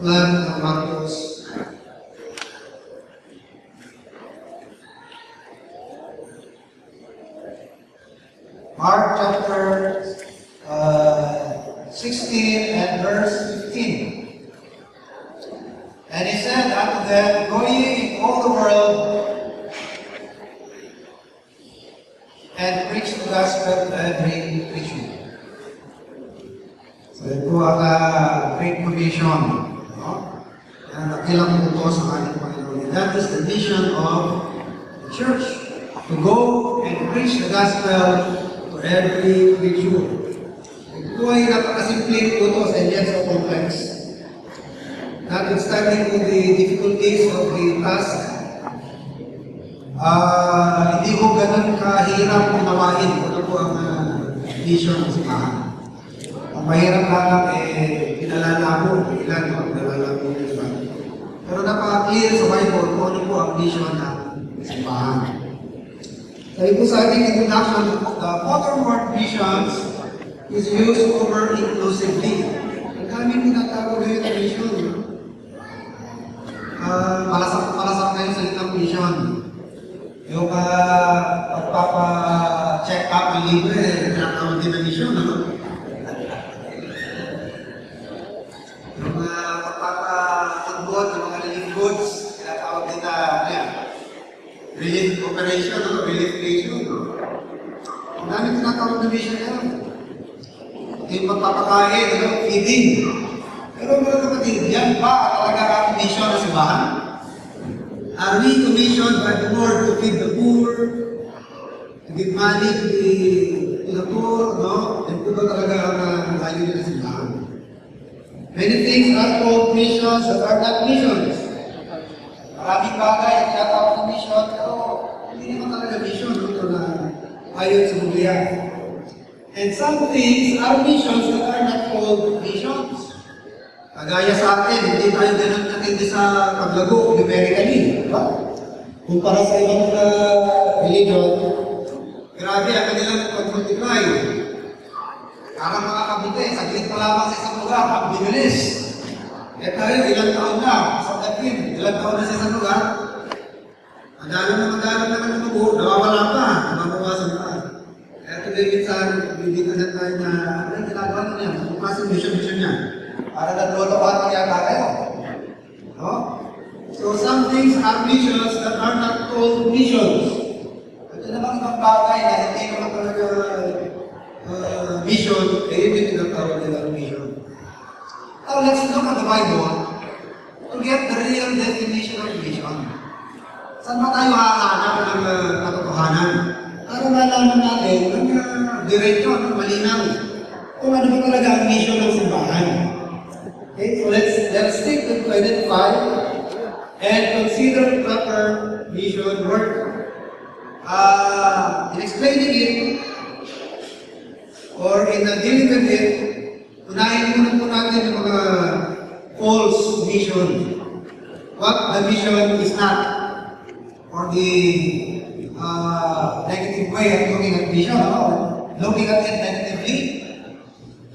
aklat ng Marcos. Mark chapter 16 and verse 15. And he said unto them, Go ye in all the world, and preach the gospel to every creature. So ito ang Great Commission. No? Ang nakilang utos sa ating Panginoon. That is the mission of the church. To go and preach the gospel to every creature. Ito ay napakasimpleng utos and yet so complex. Notwithstanding with the difficulties of the task, hindi ko ganun kahirap unawain kung ano po ang mission ng simbahan. Ang mahirap lang pinalala ko, ilan po ang pinalala ko, diba? Pero napaka-clear sa Bible kung ano po ang mission ng simbahan. Sabi po sa ating introduction, the modern word missions is used over inclusively. Ang daming tinatawag ngayon ang mission. Palasak ngayon sa litang mission. Yung pagpapa-check up ang libre, tinatawag din ang mission, no? Yung pagpapatagbot ng mga relief goods, tinatawag din na relief operation, no? Relief mission, no? Ang daming tinatawag na mission yan. Yung pagpapakain, no? Feeding. Pero mga kapatid, yan ba talaga ang mission ng simbahan? Are we commissioned by the Lord to feed the poor, to give money to the poor, no? Yan po ba talaga ang value ng simbahan? Many things are called missions that are not missions. Maraming bagay ang tinatawag ng mission, pero hindi naman talaga mission, no? Ito na ayon sa Biblia. And some things are missions that are not called missions. Kagaya sa atin, hindi tayo ganun natindi sa paglago numerically, diba? Kumpara sa ibang religion, grabe ang kanilang pag-multiply. Parang mga kabuti, saglit pa lamang sa isang lugar, ang bibilis. Eh tayo, ilang taon na, sa Dakin, ilang taon na sa isang lugar, madalo naman ang tubo, nawawala pa, nababawasan pa. Kaya tuloy minsan, bibigyan tayo na, ano ginagawa na niya, magpapasang mission niya. Para naglolokohan kaya tayo. No? So some things are missions that are not called missions. Ito namang ibang bagay na hindi naman talaga mission, eh yun yung tinatawag nila mission. Now let's look at the Bible to get the real definition of mission. Saan ba tayo hahanap ng katotohanan? Para malaman natin ng diretso, ng malinaw. Kung ano ba talaga ang mission ng simbahan. Okay, so let's take them to identify and consider proper mission work. In explaining it, or in dealing with it, unahin muna po natin yung mga false mission. What the mission is not, or the negative way of looking at mission, or looking at it negatively.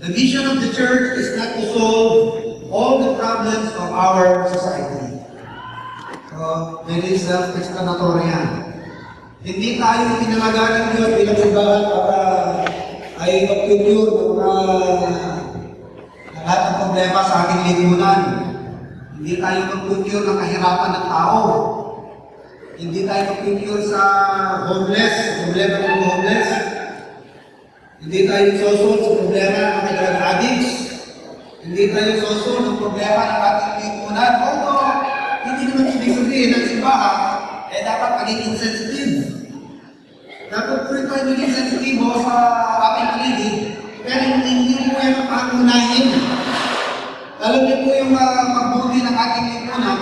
The mission of the church is not to solve all the problems of our society. So, very self-explanatory yan. Hindi tayo pinalagaan ng Diyos bilang simbahan para ay mag-cure ng lahat ng problema sa ating lipunan. Hindi tayo mag-cure ng kahirapan ng tao. Hindi tayo mag-cure sa homeless, problema ng homeless. Hindi tayo sosolve sa problema ng mga drug addicts. Hindi tayo sosolve ng problema ng ating lipunan. Although, hindi naman ibig sabihin ng simbahan, dapat maging insensitive. Dapat po rin tayo maging sensitibo sa ating paligid, pero hindi po yan ang pangunahin. Alam niyo po yung magbuti ng ating lipunan,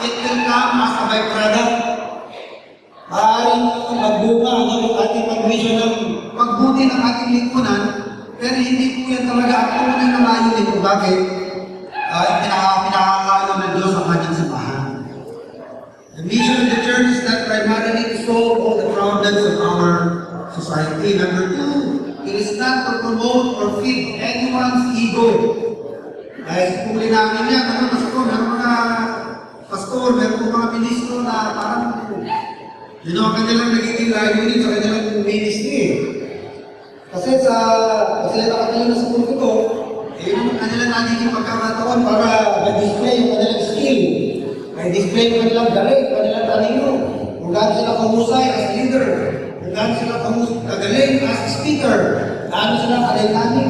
it will come as a byproduct. Maaaring magbunga ng ating pag-mission ng pagbuti ng ating lipunan, pero hindi po yan talaga ang tunay na layunin kung bakit pinakakalo ng Diyos ang kanyang simbahan. The mission of the church is not primarily to solve all the problems of our society. Number two, it is not to promote or feed anyone's ego. Dahil kung linangin yan, ano, kasi po, meron mga pastor, meron po mga ministro na parang yun ang kanilang nagiging layunin sa kanilang ministry. Kasi nakatala na sa pulpito ko, yun ang kanilang nagiging pagkakataon para mag-display yung kanilang skill. May display yung kanilang galing, kanilang talino. Kung gaano sila kahusay as leader, kung gaano sila kagaling as speaker, gaano sila kalainanin.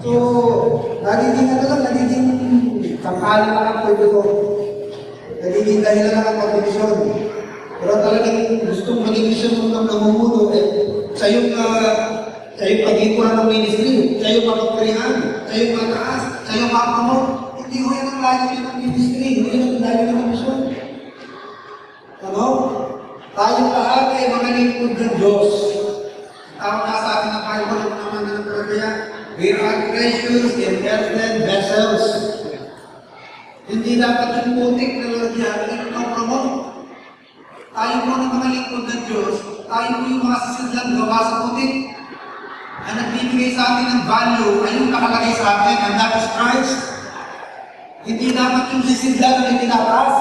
So, nagiging kampali lang ang pulpito. Nagiging dahilan lang ang pagkakisyon. Pero talagang gustong maging misyon ng namumuno, siya yung pag-ikuran ng ministry, siya yung mapaparihan, siya yung mataas, siya yung mapapromote. Hindi ho yan ang layunin ng ministry, hindi yan ang layunin ng misyon. Ano? Tayong lahat ay mga lingkod ng Diyos. Tawag nga sa atin ng Bible, ano naman ng Kalagaya? We are precious in earthen vessels. Hindi dapat yung putik na lalagyan, ang promote. Tayo po ng mga lingkod ng Diyos, tayo po yung mga sasadlan gawa sa putik. Ang nagbibigay sa atin ng value ay yung nakalagay sa atin, and that is Christ. Hindi dapat yung sisidlan ang itinapas.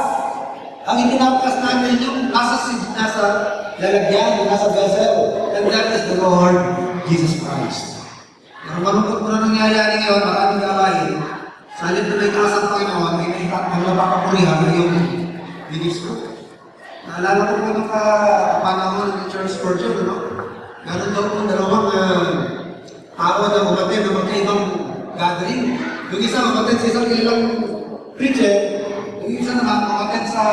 Ang itinapas natin yung nasa lalagyan, nasa vessel, and that is the Lord Jesus Christ. Pero malungkot mo na nangyayari ngayon, maraming gawain. Sa halip na may taas ang Panginoon, may napapapurihan na yung ministro. Naalala ko po nung panahon ng Charles Spurgeon, no? Meron daw po dalawang tao na umatid na magkaibang gathering. Yung isa umatid sa isang ilang preacher, yung isa naman umatid sa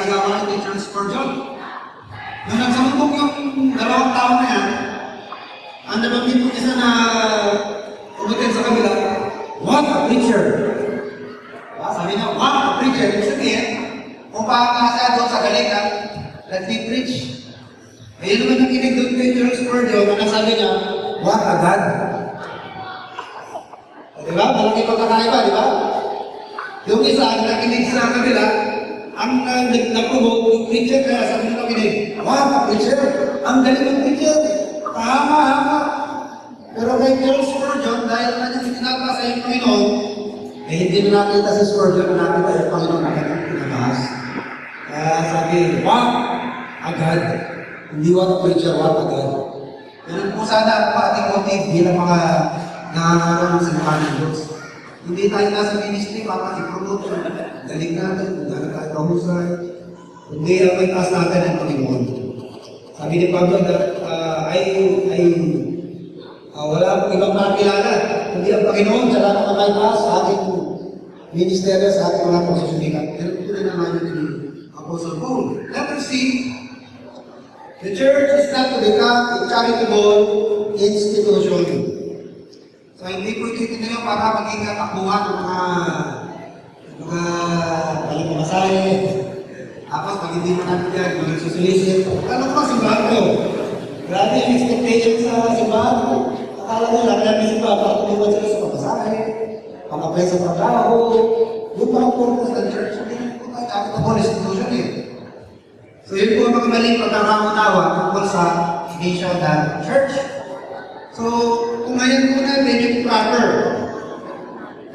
gawain ni Charles Spurgeon. Nung nagsamumbong yung dalawang tao na yan, ang nabanggit po isa na umatid sa kabila, what a preacher! Sabi niya, what a preacher! Ibig sabihin, kung paano siya doon sa galing na nag-preach. Ayun naman nakinig doon kay Charles Spurgeon, ang sabi niya, what a God! Diba? Malaki pagkakaiba, di ba? Yung isa, ang nakinig sa kabila, ang nag-promote yung preacher, kaya sabi niya nakinig, what a preacher! Ang galing ng preacher! Tama. Pero kay Charles Spurgeon, dahil na niya itinapa sa iyong Panginoon, hindi na nakita si Spurgeon na nakita yung Panginoon na kanyang pinabahas. Kaya sabi, what a God! Hindi what a preacher, what a God. Ganun po sana ang ating motive bilang mga nangangaral ng salita ng Diyos. Hindi tayo nasa ministry para i-promote yung galing natin, kung gano'n tayo kahusay. Kundi ang may taas natin ang Panginoon. Sabi ni Pablo, wala akong ibang makakilala. Kundi ang Panginoon, siya lang ang may taas sa ating ministeryo, sa ating mga pagsusulikat. Pero ito na naman yun ni Apostle Paul. Letter C, the church is not to become a charitable institution. So, hindi po ito itinayo para maging takbuhan ng mga palimamasay. Tapos, pag hindi mo natin yan, mga susulisit. Alam ko, simbahan ko. Grabe yung expectation sa simbahan ko. Akala ko lang, kaya may simbahan para tumuwan sila sa pamasahe, pang-apply sa trabaho. Yung mga purpose ng church, hindi po tayo charitable institution eh. So, yun po ang mga maling pagkakamunawa tungkol sa mission ng church. So, kung ngayon po natin yung proper,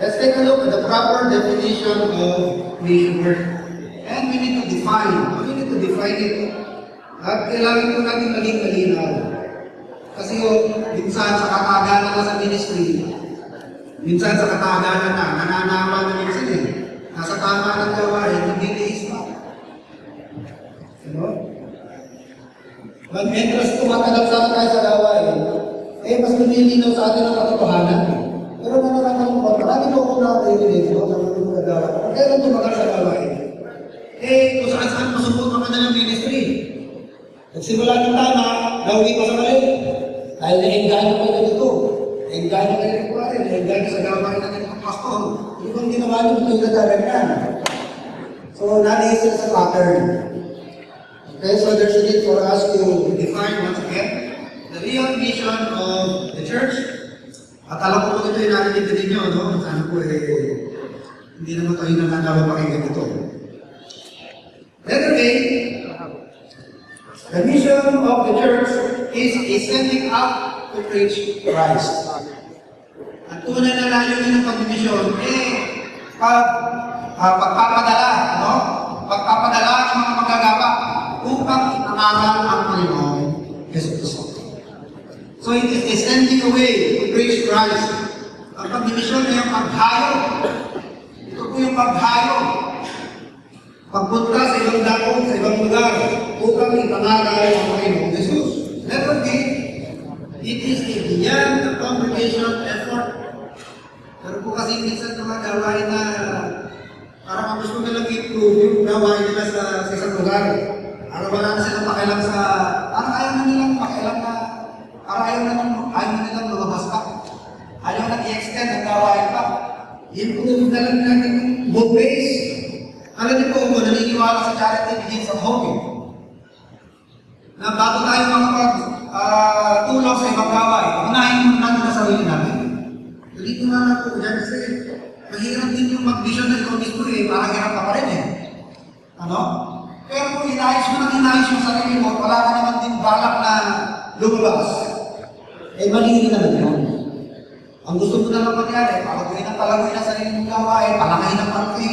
let's take a look at the proper definition of mission work. And we need to define it. At kailangan po natin maging malinaw. Kasi minsan sa katagalan na sa ministry, minsan sa katagalan na, nananawa na minsan eh. Nasa tama ng gawain, hindi liis pa. Mag-entras tumatanggap sa tayo sa gawain, mas lumilinaw sa atin ang katotohanan. Pero nakakalimot, marami ko kung nakakarinig sa mga gawain. Kailan tumagal sa gawain? Kung saan-saan masubot ang kanilang ministry. Nagsimula ng tama, nauwi pa sa mali. Dahil na-engganyo kayo dito. Na-engganyo kayo ng kuwarin, na-engganyo sa gawain ng kanilang pastor. Hindi bang ginawa nyo ito yung nagdadagnan? So, naliis sila sa pattern. Okay, so there's a need for us to define once again the real mission of the church. At alam ko po ito yung narinig din nyo, no? Sana po hindi naman tayo nananawa pakinggan ito. Letter A, the mission of the church is a sending out to preach Christ. Ang tunay na layunin ng pagdimisyon, pagpapadala, no? Pagpapadala ng mga magagawa upang ipangaral ang Panginoon Jesucristo. So it is a sending away to preach Christ. Ang pagdimisyon ay ang paghayo. Ito po yung paghayo. Pagpunta sa ibang dakong, sa ibang lugar upang ipangaral ang Panginoon Jesus. Letter B, it is a beyond the congregation effort. Pero po kasi minsan mga gawain na parang ang gusto nilang i-prove yung gawain nila sa isang lugar. Parang wala na silang pakialam sa... Parang ayaw na nilang pakialam na... Parang ayaw na nilang lumabas pa. Ayaw na i-extend ang gawain pa. I-prove na lang natin both ways. Alam niyo po kung naniniwala sa charity begins at home. Na bago tayo tulong sa ibang gawain, unahin muna natin sa sarili natin. Dito na po dyan kasi mahirap din yung mag-vision na ikaw mismo parang hirap ka pa rin Ano? Pero kung inayos mo yung sarili mo, wala ka naman din balak na lumabas. Mali rin naman yun. Ang gusto mo na lang mangyari, palaguin ang sarili mong gawain, palakayin ang party,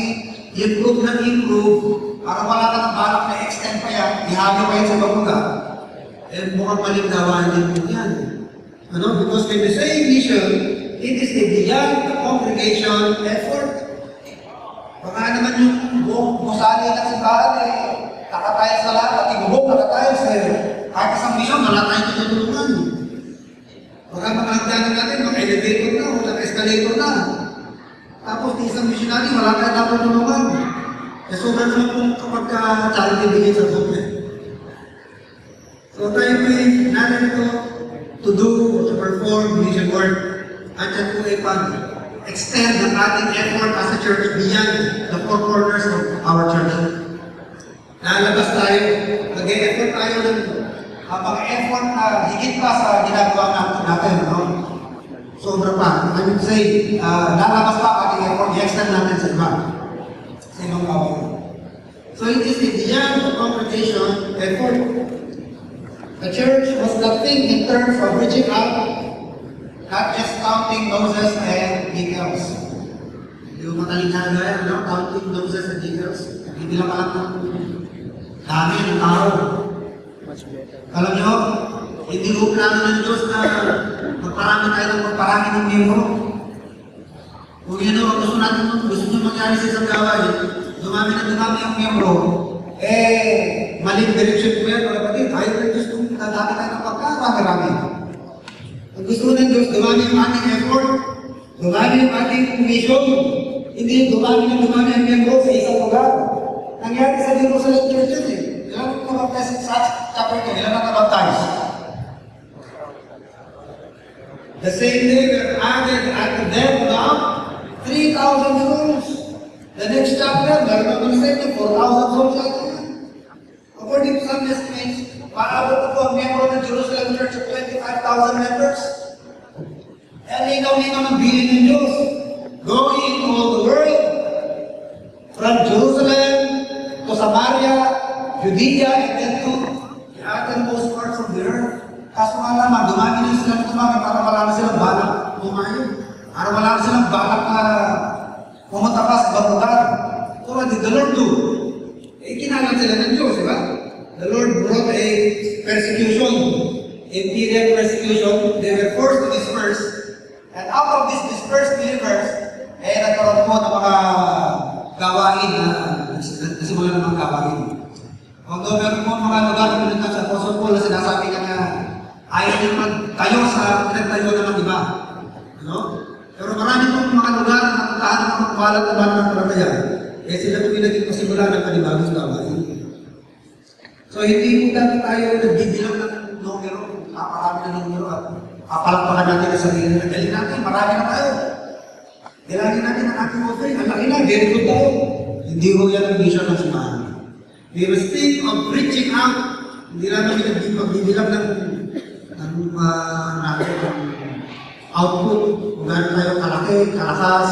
improve na improve, para wala ka ng balak na extend pa yan, ihagyo pa yan sa ibang lugar. Mukhang maling gawain din po yan. Ano? Because when we say mission, it is a beyond the congregation effort. Baka naman yung buong musali na simbahan nakatayo sa lahat at ibubog nakatayo sa kahit isang mission, wala tayong tutulungan. Baka mga hagdanan natin, mga elevator na, wala escalator na. Tapos di isang missionary, wala tayong natutulungan. Sobrang naman kung kapag charity begins at home. So tayo po natin ito to do or to perform mission work. At yan po extend ang ating effort as a church beyond the four corners of our church. Lalabas tayo, nag-e-effort tayo ng pag-effort na higit pa sa ginagawa natin. No? Sobra pa. I would say, lalabas pa ating effort, i-extend natin sa iba. Sa ibang gawain. So it is beyond the congregation effort. The church must not think in terms of reaching out, not just counting noses and giggles. Yung matalingan na yan, no? Counting noses and giggles. Hindi lang alam ng dami ng tao. Alam nyo, hindi ko plano ng Diyos na magparami tayo ng magparami ng miyembro. Kung yun ang gusto natin, gusto nyo mangyari sa isang gawain, dumami ang miyembro, maling direction po yan, mga kapatid. Ayaw ng Diyos kung dadami tayo ng pagkakarami. Ang gusto ng Diyos, dumami ang ating effort, dumami ang ating mission, hindi yung dumami ang miyembro sa isang lugar. Nangyari sa Jerusalem Church yun Ilan ang nabaptize sa chapter 2? Ilan ang nabaptize? The same day, we added unto them now 3,000 souls. The next chapter, meron naman sa inyo, 4,000 souls yata. According to some estimates, maabot na po ang member ng Jerusalem Church of 25,000 members. Linaw-linaw ng bilin ng Diyos. Going to all the world, from Jerusalem to Samaria, Judea, and then to the uttermost parts of the earth. Kaso nga naman, dumami na sila para wala na silang balak pumayo. Para wala na silang balak na pumunta pa sa ibang lugar. So what did the Lord do? Kinalang sila ng Diyos, di ba? The Lord brought a persecution, imperial persecution. They were forced to disperse. And out of these dispersed believers, nagkaroon po ng mga gawain na nasimulan ng mga gawain. Although meron po mga lugar na pinunta sa Apostle Paul na sinasabi niya na ayaw niya magtayo sa pinagtayo ng iba. Ano? Pero marami pong mga lugar na napuntahan ng mga kumalat na mga palataya. Sila po yung naging pasimula ng panibagong gawain. So hindi po dati tayo nagbibilang ng numero, paparami ng numero at papalakpakan natin ang sarili na galing natin. Marami na tayo. Dilangin natin ang ating offering. Ang laki na, very good tayo. Hindi ko yan ang mission ng simbahan. We will speak of reaching out. Hindi lang namin magbibilang ng output. Kung gano'n tayo kalaki, kalakas.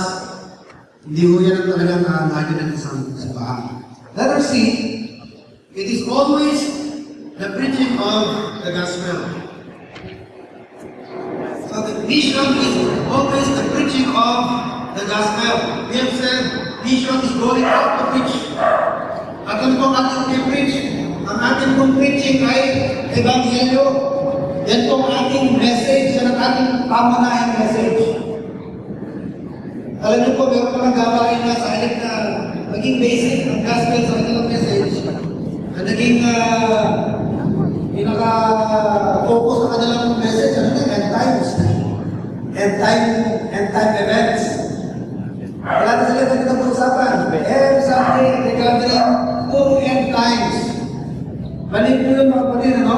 Hindi ko yan ang talagang lagi ng isang simbahan. Letter C, it is always the preaching of the gospel. So mission is always the preaching of the gospel. We have said, mission is going out to preach. At ano pong ating i-preach? Ang ating pong preaching ay Ebanghelyo. Yan pong ating message, yan ang ating pamunahing message. Alam niyo po, meron palang gawain na sa halip na maging basic ang gospel sa kanilang message, na naging pinaka-focus sa kanilang message, ano na, end times. End time events. Wala na sila dito ng usapan. Every Sunday, the gathering, two end times. Balik po yun mga kapatid, ano?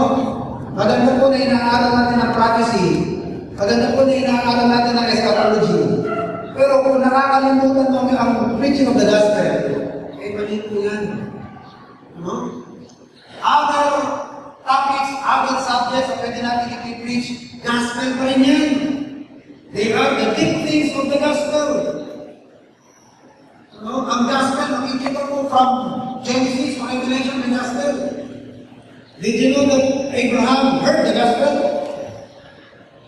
Maganda po na inaaral natin ang prophecy. Maganda po na inaaral natin ang eschatology. Pero kung nakakalimutan mo ang preaching of the gospel, eh, mali po yan. No? Other topics, other subjects na pwede natin i-preach, gospel pa rin yan. They are the big things of the gospel. No? Ang gospel, makikita mo from Genesis to Revelation, the gospel. Did you know that Abraham heard the gospel?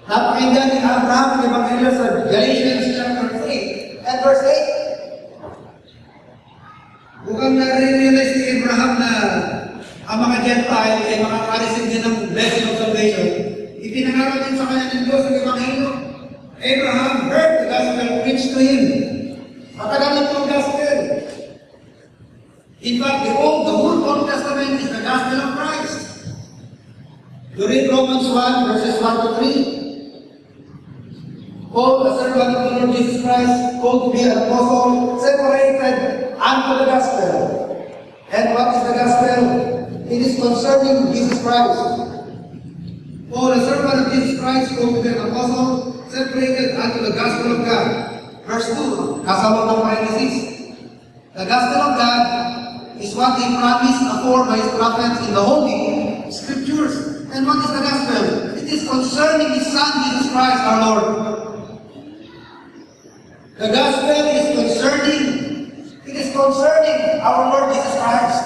Napakinggan ni Abraham ang Ebanghelyo sa Galatians chapter 3 and verse 8. Mukhang nare-realize ni Abraham na ang mga Gentile ay makaka-receive din ng blessing of salvation. Ipinangaral din sa kanya ng Diyos ang Ebanghelyo. Abraham heard the gospel preached to him. Matagal na po ang gospel. In fact, the whole Old Testament is the gospel of Christ. You read Romans 1 verses 1 to 3. Paul, a servant of the Lord Jesus Christ, called to be an apostle, separated unto the gospel. And what is the gospel? It is concerning Jesus Christ. Paul, a servant of Jesus Christ, called to be an apostle, separated unto the gospel of God. Verse 2, kasama ng parenthesis. The gospel of God is what He promised afore by His prophets in the Holy Scriptures. And what is the gospel? It is concerning His Son, Jesus Christ, our Lord. The gospel is concerning our Lord Jesus Christ.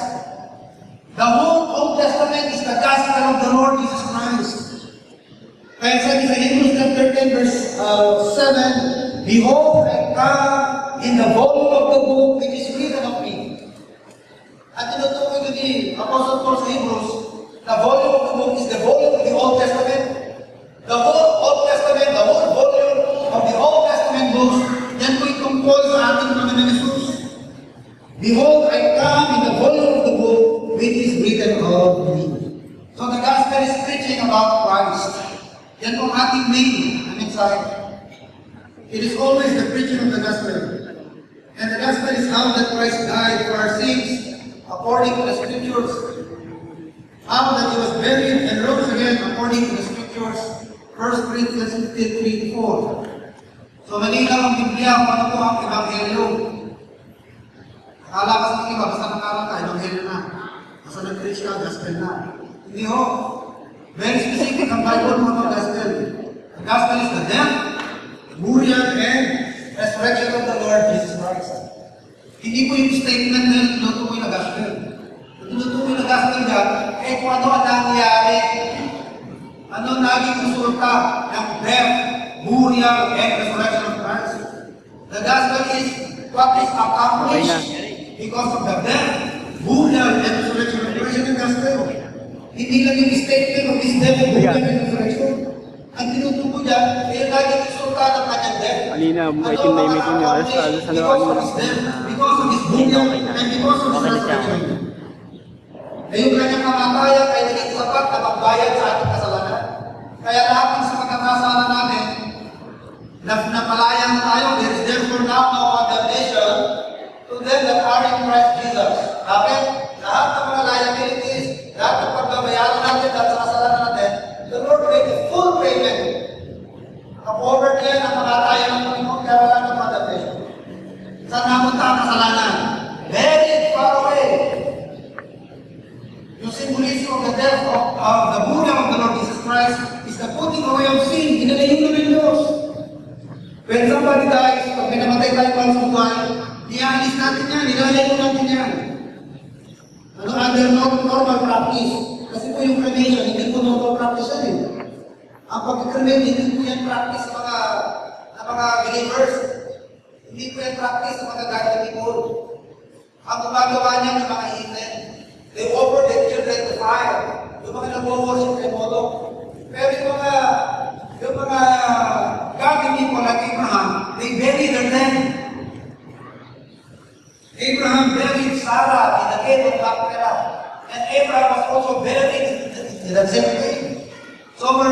The whole Old Testament is the gospel of the Lord Jesus Christ. Kaya sabi sa Hebrews chapter 10 verse 7, Behold, I come in the volume of the book which is written of me. At tinutukoy ko ni Apostle Paul sa Hebrews, the volume of the book is the volume of the Old Testament. The whole Old Testament, the whole volume of the Old Testament books, yan po itungkol sa ating Panginoon Jesus. Behold, I come in the volume of the book which is written of me. So the gospel is preaching about Christ. Yan po ating main insight. It is always the preaching of the gospel. And the gospel is how that Christ died for our sins according to the Scriptures. How that He was buried and rose again according to the Scriptures. 1 Corinthians 15:3-4. So malinaw ang Biblia kung ano po ang Ebanghelyo. Akala kasi ng iba, basta nakalang ka, Ebanghelyo na. Basta nag-preach ka, gospel na. Hindi ho. Very specific ang Bible mo ng gospel. The gospel is the death, burial, and resurrection of the Lord Jesus Christ. Hindi po yung statement na tinutukoy na gospel. Tinutukoy na gospel dyan, eh kung ano ang nangyayari, ano naging resulta ng death, burial, and resurrection of Christ. The gospel is what is accomplished because of the death, burial, and resurrection of Christ. Yung gospel. Hindi lang yung statement of His death, burial, and resurrection. Ang tinutukoy dyan, eh naging resulta ng kanyang death. Alina, maitim na imitin nyo. Alas sa lawan mo lang. Because of His burial, and because of His resurrection. Na yung kanyang kamatayan ay naging sapat na magbayad sa ating kasalanan. Kaya lahat ng sa pagkakasala natin, napalayan tayo, there is therefore now no condemnation to them that are in Christ Jesus. Bakit? Lahat ng mga liabilities, lahat ng pagbabayaran natin at sa kasalanan natin, the Lord made a full payment. Nakapover niya ang kamatayan ng Panginoon, kaya wala ng condemnation. Saan namunta ang kasalanan? Very far away. Yung symbolism of the death of the burial of the Lord Jesus Christ is the putting away of sin. Inalayin na ng Diyos. When somebody dies, pag may namatay tayo para sa buhay, iaalis natin yan, ilalayo natin yan. Under normal practice. Kasi po yung cremation, hindi po normal practice yan eh. Ang pag-cremate, hindi po yan practice ng mga believers. Hindi po yan practice ng mga godly people. Ang gumagawa niya ng mga heathen, they offer their children to fire. Yung mga nag-worship kay Moloch. Pero yung mga godly people like Abraham, they bury their dead. Abraham buried Sarah in the cave of Macpelah. And Abraham was also buried in that same cave. So were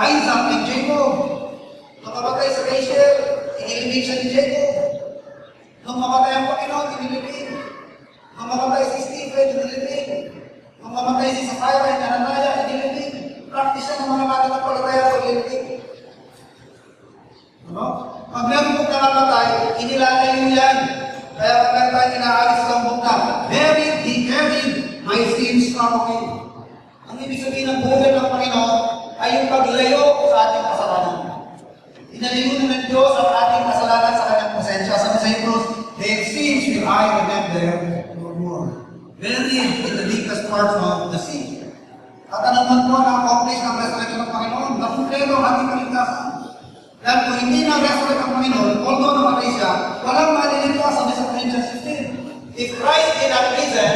Isaac and Jacob. Nung mamatay si Rachel, inilibig siya ni Jacob. Nung mamatay ang Panginoon, inilibig. Nung mamatay si Stephen, inilibig. Nung mamatay si Sapphira and Ananias, inilibig. Practice siya ng mga mananampalataya sa inilibig. Ano? Pag meron pong namamatay, inilalayo yan. Kaya kapag tayo inaalis sa mukha, buried, he carried my sins from me. Ang ibig sabihin ng buhay ng Panginoon ay yung paglayo sa ating kasalanan. Inalayo na ng Diyos ang ating kasalanan sa kanyang presensya. Sabi sa Hebrews, their sins will I remember no more. Buried in the deepest parts of the sea. At anuman po na-accomplish ng resurrection ng Panginoon, nakumpleto ang ating kaligtasan. Dahil kung hindi na-resurrect ang Panginoon, although namatay siya, walang maliligtas sa 2 Corinthians 15. If Christ did not risen,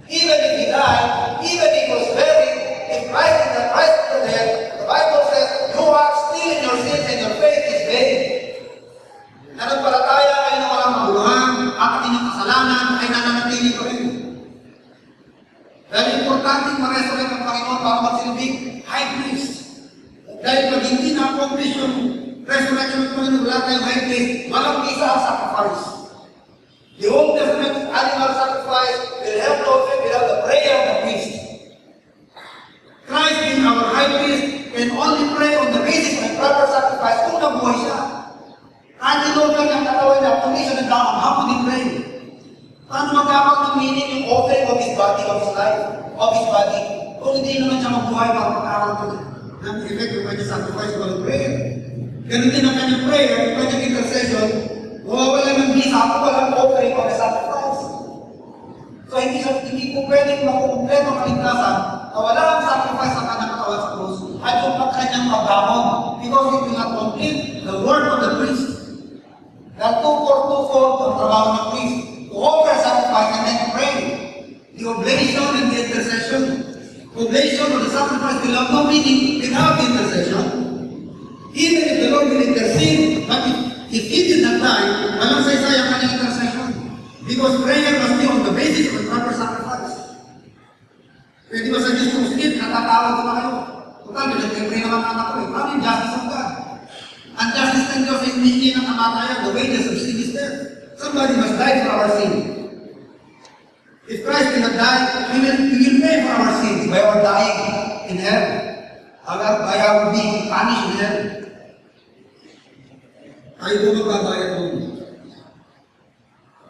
even if he died, even if he was buried, if Christ did not rise from the dead, the Bible says, you are still in your sins and your faith is vain. Nanampalataya kayo na walang maguluhan, at ang inyong kasalanan ay nananatili pa rin. Dahil importante ma-resurrect ang Panginoon para magsilbing high priest. Dahil pag hindi na-accomplish yung resurrection ng Panginoon, wala tayong high priest, walang isa ang sacrifice. The Old Testament animal sacrifice will have no effect without the prayer of the priest. Christ being our high priest can only pray on the basis of a proper sacrifice kung nabuhay siya. Kahit inugan ng katawan niya, kung di siya nagdamang, how would he pray? Paano magkakaroon ng meaning yung offering of his body, of his life, of his body, kung hindi naman siya magbuhay para magkakaroon ng effect ng kanyang sacrifice walang prayer? Ganun din ang kanyang prayer, ang kanyang intercession, wala ng bisa ako, walang offering of a sacrifice. So hindi po pwedeng makukumpleto ang kaligtasan na wala ang sacrifice sa kanyang katawan sa krus at yung kanyang pagdamon because it will not complete the work of the priest. Dahil two-fold ang trabaho ng priest to offer sacrifice and then pray. The oblation and the intercession. Oblation of the sacrifice will have no meaning without the intercession. Even if the Lord will intercede, but if he did not die, walang saysay ang kanyang intercession. Because prayer must be on the basis of a proper sacrifice. Pwede ba sa Diyos kung sige, natatawag ko na kayo. Total, nag-pray naman anak ko eh. Paano yung justice of God? Ang justice ng Diyos ay hindi ng kamatayan. The wages of sin is death. Somebody must die for our sin. If Christ did not die, we will pay for our sins by our dying in hell. By our being punished in hell. Tayo po magbabayad po.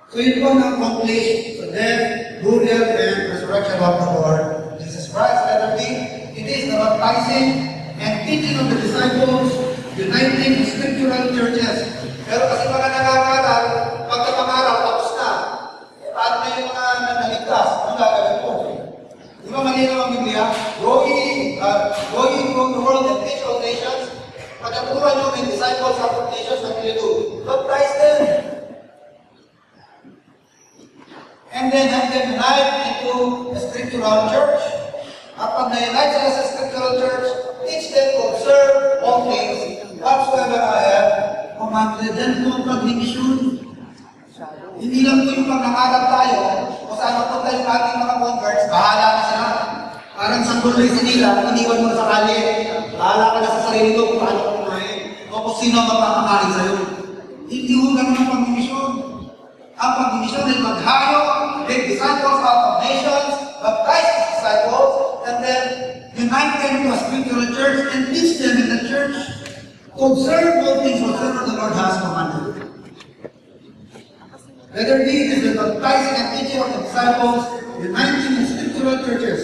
So yun po na-accomplish sa death, burial, and resurrection of the Lord Jesus Christ. Letter B, it is the baptizing and teaching of the disciples, uniting scriptural churches. Pero kasi mga nangangaral, pagkapangaral, tapos na. Paano na yung mga naligtas? Ano gagawin po? Di ba malinaw ang Biblia? Going from the world and teach all nations. Pagkaturuan nyo ng disciples of all nations, what will you do? Baptize them. And then have them unite into a scriptural church. At pag na-unite sila sa scriptural church, teach them to observe all things whatsoever I have commanded them. Kung pag-division, hindi lang po yung pag nangarap tayo, o saan mapunta yung ating mga converts, bahala na sila. Parang sanggol na isa nila, iniwan mo na sa kalye. Bahala ka na sa sarili ko kung paano kumain. O kung sino ang mapapakain sa'yo. Hindi mo ganun ang pag-division. Ang pag-division ay maghayo, make disciples out of nations, baptize these disciples, and then unite them to a spiritual church and teach them in the church to observe all things whatever the Lord has commanded. Letter D is the baptizing and teaching of the disciples, uniting in scriptural churches,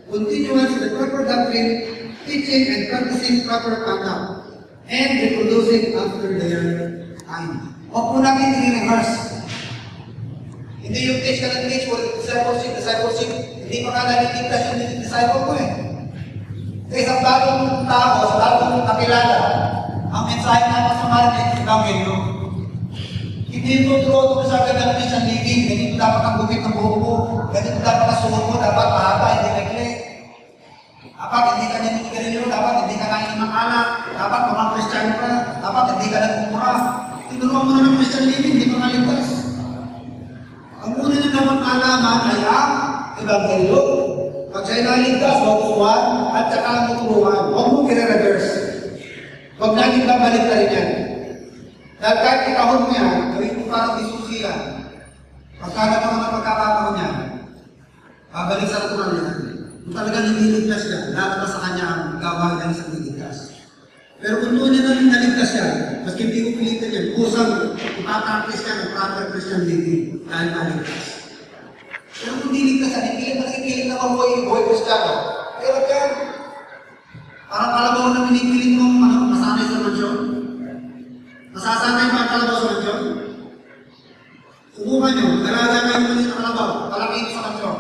continuance in the proper doctrine, teaching and practicing proper conduct, and reproducing after their time. Huwag po natin i-reverse. Hindi yung teach ka ng teach for discipleship, hindi pa nga naliligtas yung disciple ko eh. Sa isang bagong tao, sa bagong kakilala, ang mensahe na masama rin ng Evangelyo. Hindi mo turo sa agad ng Christian living, ganito dapat ang gupit ng buhok mo, ganito dapat ang suot mo, dapat mahaba, hindi nagli. Dapat hindi ka ninigarilyo, dapat hindi ka nain ng alak, dapat mga Christian ka, dapat hindi ka nagmumura. Tinuruan mo na ng Christian living, hindi mo naligtas. Ang una na naman alaman ay ang Evangelyo. Pag siya'y naligtas, huwag turuan, at saka ang turuan. Huwag mo i-reverse. Huwag natin babalik na rin yan. Dahil kahit ikahon mo yan, gawin mo parang isusi yan. Pagkagat mo na pagkakataon yan, babalik sa natural niya. Kung talagang nililigtas yan, lahat na sa kanya ang gawain ng isang niligtas. Pero kung doon niya na naligtas yan, maski hindi ko pilitan yan, kusang ipapractice yan ang proper Christian living dahil naligtas. Pero kung niligtas yan, ipilit na mabuhay Kristiyano. Pero yan, parang kalabaw na pinipilit mong masanay sa mansyon. Masasanay ba ang kalabaw sa mansyon? Subukan nyo, dalaga kayo muli ng kalabaw, palakihin sa mansyon.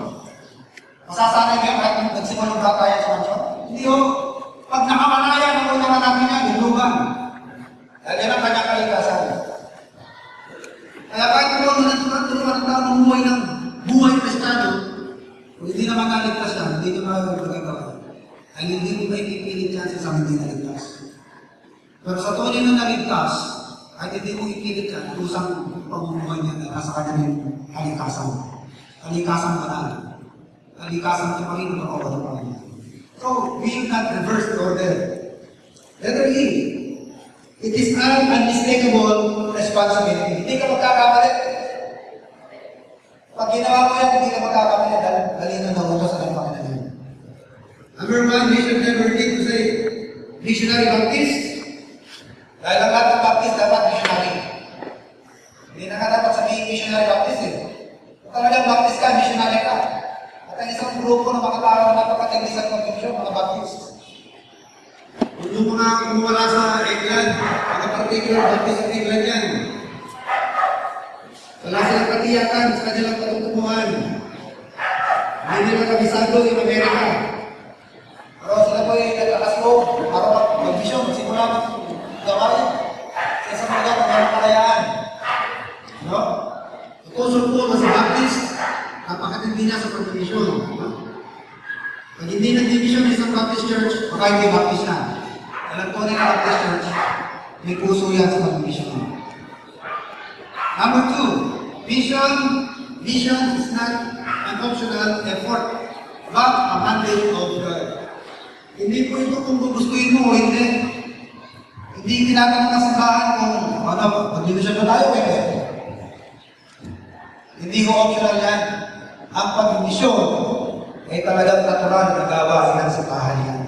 Masasanay kayo kahit nagsimulang kakayan sa mansyon? Hindi o. Pag nakamalaya, nakuha na namin yan, binlugan. Dahil yan ang kanyang kalikasan. Kaya kahit turuan ng tao mamuhay ng buhay Kristiyano, kung hindi naman naligtas yan, hindi naman magagawa. Ay hindi mo ba ipipilit yan sa isang hindi naligtas. Pero sa tunay na naligtas, ay hindi mo ipilit yan, kusang pamumuhay niya na nasa kanya ng kalikasan. Kalikasan banal. Kalikasan sa Panginoon ng kawan ng Panginoon. So, we should not reverse the order. Letter E, it is an unmistakable responsibility. Hindi ka magkakamali. Pag ginawa mo yan, hindi ka magkakamali dahil galino na utos sa Panginoon. Number one, we should never need to say missionary Baptist. Dahil ang lahat ng Baptist dapat missionary. Hindi na ka dapat sabihin missionary Baptist eh. Kung talagang Baptist ka, missionary ka. At ang isang grupo ng mga tao na napakatigisan ng misyon, mga Baptist. Kung yung mga kumuwala sa England, mga particular Baptist sa England yan, wala silang katiyakan sa kanilang patutubuhan. Hindi nila kabisado yung Amerika. Pero sila po yung nagkakasko para mag-misyon, simula mag-gawain sa isang lugar na mayroong kalayaan. No? Tutusok po na sa Baptist, napakatindi niya sa pag-misyon. No? Pag hindi nag-division ng isang Baptist church, baka hindi Baptist na. Alam po nila Baptist church, may puso yan sa pag-misyon. Number two, vision is not an optional effort, but a mandate of God. Hindi po ito kung gugustuhin mo o hindi. Hindi tinatanong ng simbahan kung mag-division na tayo, pwede. Hindi ko optional yan. Ang pag-misyon ay talagang natural na gawain ng simbahan yan.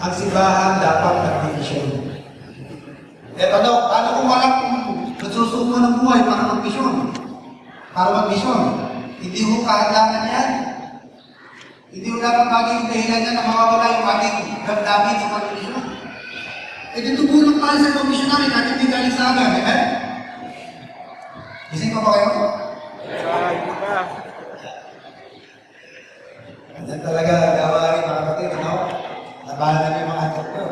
Ang simbahan dapat mag-division. Eh paano kung walang nagsusuko ng buhay para mag-misyon? Para mag-misyon. Hindi ko kahadlangan yan. Hindi ko dapat maging dahilan yan na mawawala yung ating damdamin sa pag-misyon. E ditutulong tayo sa pag-missionary kahit hindi galing sa amin. Amen? Gising pa ba kayo? Yan talaga gawain mga kapatid, no? Nabahan namin yung mga anak ko.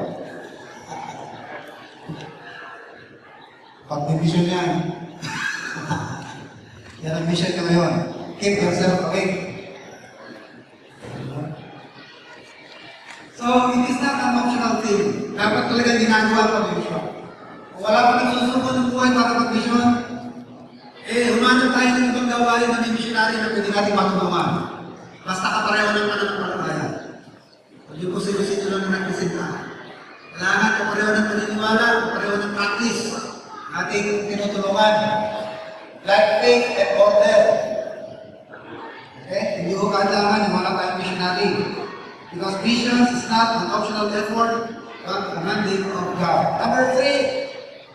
Pag-division yan. Yan ang mission ko ngayon. Keep yourself awake. So, it is not an optional thing. Dapat talaga ginagawa pag-mission. Kung wala pa nagsusuko ng buhay para mag-mission, humanap tayo ng ibang gawain na may missionary na pwede natin matulungan. Basta kapareho ng pananampalataya. Huwag yung posibility lang na nagpisinta. Kailangan kapareho ng paniniwala, kapareho ng practice ating tinutulungan. Like faith and order. Okay? Hindi ko kailangan yung wala tayong missionary. Because missions is not an optional effort, but a mandate of God. Number three,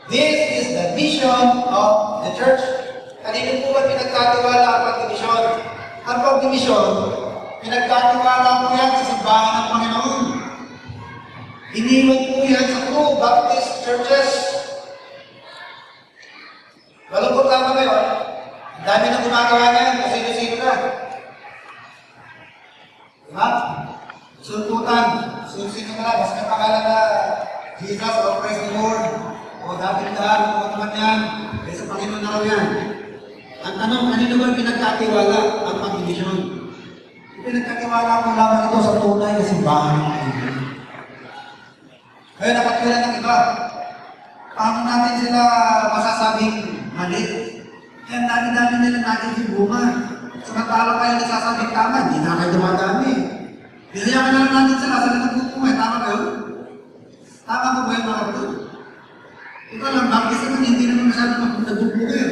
this is the vision of the church. Kanino po ba pinagkatiwala ang pag-dimisyon? Ang pag-dimisyon, pinagkatiwala po yan sa simbahan ng Panginoon. Iniwan po yan sa true Baptist churches. Malungkot lang ba yun? Ang dami na gumagawa niyan, kasi sino-sino na. Diba? Sulputan, nila, basta may pangalan na Jesus o Praise the Lord, o dapat daan, o ano man yan, kaya sa Panginoon na raw yan. Ang tanong, kanino ba pinagkatiwala ang pag-ibisyon? Pinagkatiwala mo lamang ito sa tunay na simbahan ng Panginoon. Kaya nakatwila ng iba. Paano natin sila masasabing mali? Kaya dami-dami nila natin si bunga. Samantala kayo nasasabing tama, hindi na kayo dumadami. Binayakan na lang natin sila sa nagbubuhay. Tama ba yun? Tama ba ba yun mga kapatid? Ito lang, bakit kasi hindi naman masyadong nagbubuhay.